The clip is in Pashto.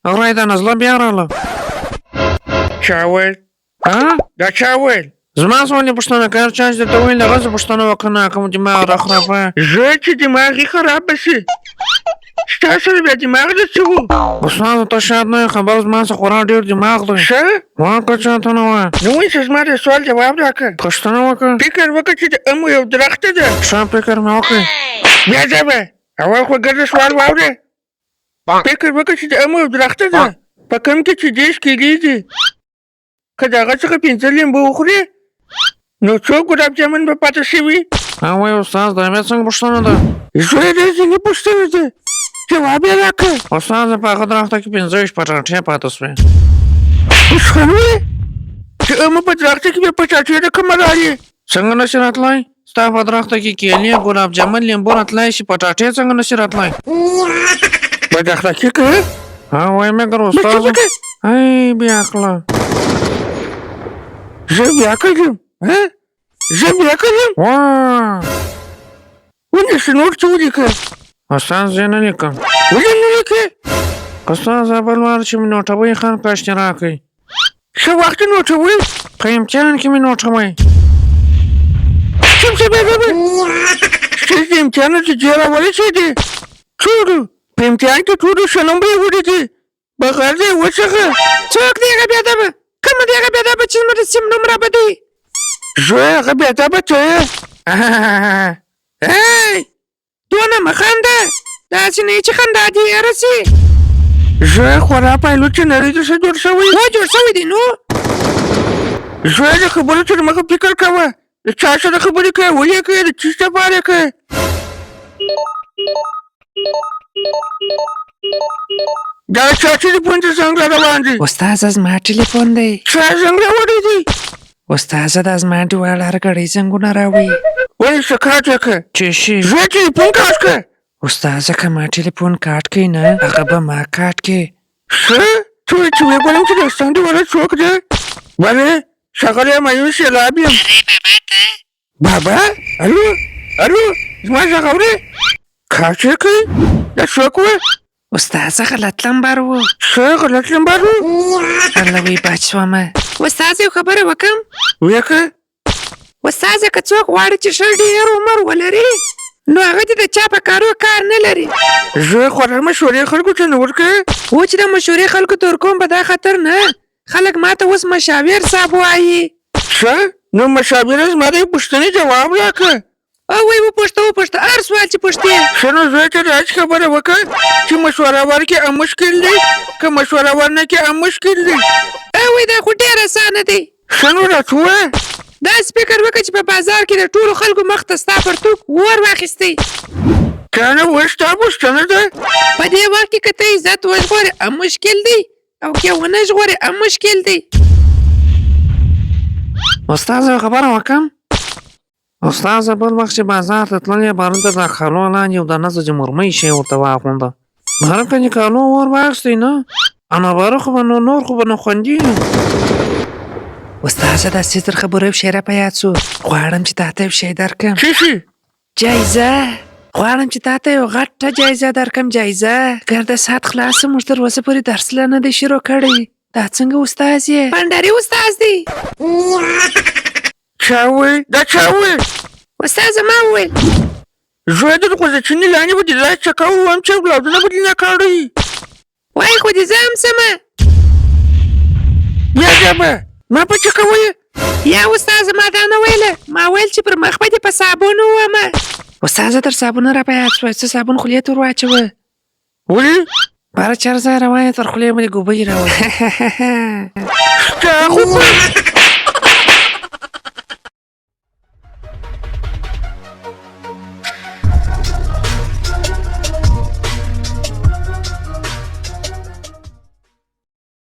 اوريدا نزله بیا راغله. چا ویل؟ ها؟ دا چا ویل؟ زما څه ولې پوښتنه کوې؟ هر چا چې درته ویل هغه څه پوښتنه وکړه نه کوم دماغ راخرابه. زه چې دماغ یې خراب به شي ستا سره بیا دماغ د څه و؟ استاده ته شاید نه یې خبر زما څه خورا ډېر دماغ دی. ښه وکړه چاته نه وایه. نو وایي زما د سوال جواب راکړه. پوښتنه وکړه. فکر وکړه چې د امو یو درخته ده. ښه فکر مې وکړ. بیا ځه به اول خو ګرده سوال واوره. فکر وکړه چې د امو یو درخته ده په کوم کې چې 10 کیلې دي که د هغه څخه 15 لیمبو وخورې نو څو ګلاب جامن به پاته شوي؟ وایي استاد دا بیا څنګه پوښتنه ده؟ زوی دی څنګه پوښتنه ده؟ جواب یې راکړه. استاده په هغه درخته کې 15 پټاټې پاته سوې. اوس ښه نو د امو په درخته کې بیا پټاټې د کومه رالې؟ څنګه نشي راتلی؟ ستا په درخته کې کیلې ګلاب جامن لیمبو راتلی شي پټاټې څنګه نشي راتلی؟ په درخته کې که وایي مګر استاده بیا کړله. زه بیا کړم زه بیا کړم ونیسه نور څه ولیکه؟ استاد زه نه لیکم. ولې نه لیکې؟ استاده بل وار چې مې نوټوئ ښه په اشتراک کوئ. څه وخت نوټوئ؟ په امتحان کې مې نوټوئ. کوم څه به ستاسو د امتحان نتیجې راورسېدې؟ ټولو په امتحان کې ټولو ښه نمبر یې ولیدې بغیر د یوه څخه. څوک دی هغه بېادبه؟ کومه دی هغه بېادبه چې زموږ د سیم نوم رابدوي؟ زوی هغه بېادبه ته یې دونه مه خنده داسې نه یې چې خندا دې هېره سي. زوی خورا پایلوټ چې نړۍ درسه جوړ شوی جوړ شوی دی نو زوی د خبرو تر مخه فکر کوه د چا سره خبرې کوې ولې کوې د څه لپاره کوې. دا چا ټلیفون ته زنګ را روان دی؟ استاده زما ټلیفون دی. چا زنګ راوړی دی؟ استاده دا زما انډیوال هر ګړی زنګونه راوړي. ولې څه کار وکړه؟ چې شي زوی ټلیفون کاټ کړه. استاده که ما ټلیفون کاټ کړي نه هغه به ما کاټ کړي. څه ته وایې چې ویې ګورم چې د ستا انډیواله څوک دی؟ ولې ښاغلی مایوس سیلاب یم. بابا الو زما غږ اورې؟ کار چې کوي دا څوک و؟ استاده غلط نمبر و. څه غلط نمبر و؟ الله وی بچ شومه. استاده یو خبره وکړم؟ ویې که استاده که څوک غواړي چې ښه ډېر عمر ولري نو هغه دې د چا په کارو کار نه لري. زه خورا مشورې خلکو ته نه ورکوې؟ و چې د مشورې خلکو ته ورکوم په دا خطر نه خلک ما ته اوس مشاور صاحب وایي. څه نو مشاوره زما د پوښتنې جواب راکړه. وایي وپوښته هر سوال چې پوښتې. ښه نو زوی ته داسې خبره وکړه چې مشوره ورکړې هم مشکل دی که مشوره ورنه کړې هم مشکل دی. وایي دا خو ډېر اسانه دی. ښه نو راته ووایه. داسې فکر وکړه چې په بازار کې د ټولو خلکو مخ ته ستا پرتوګ ور واخیستی. تا نه وایي ستا پوښتنه ده. په دې وخت کې که ته عزت وژغورې هم مشکل دی او که یې ونه ژغورې هم مشکل دی. استاده یو خبره وکړم؟ استاده بل وخت چې بازار ته تللی بارنته د کالو لاندې یو دانه د مرمۍ شی ورته واغونده بهره که دې کالو ور واخیستی نه انا باره خو به نو نور خو به نو خوندي. استاده داسې تر خبرو یو شی را په یاد سو. غواړم چې تا ته یو شی درکړم. څه شي؟ جایزه. غواړم چې تا ته یو غټه جایزه درکړم. جایزه ګرده ساعت خلاصه موږ تر اوسه پورې درس لا نه دی شروع کړی. دا څنګه استاد یې؟ بنډاري استاد دی. چا وویل؟ دا چا وویل؟ استاد زما وویل. زوی د غوزچینې لاندې به دې داسې چکه ووایم چې اولادونه به دې نه کاڼوي. وایي خو دې زه هم سمه. بیا ځه به ما په چکه ویې؟ یا استاد زما دا نه ویله. ما ویل چې پر مخ به دې په صابون ووهمه. استاده تر صابونه را په یاد شوه څه صابون خولې ته ور واچوه. ولې؟ باره چر ځای روان یې تر خولې مې ګوبۍ راوړې. ستا خو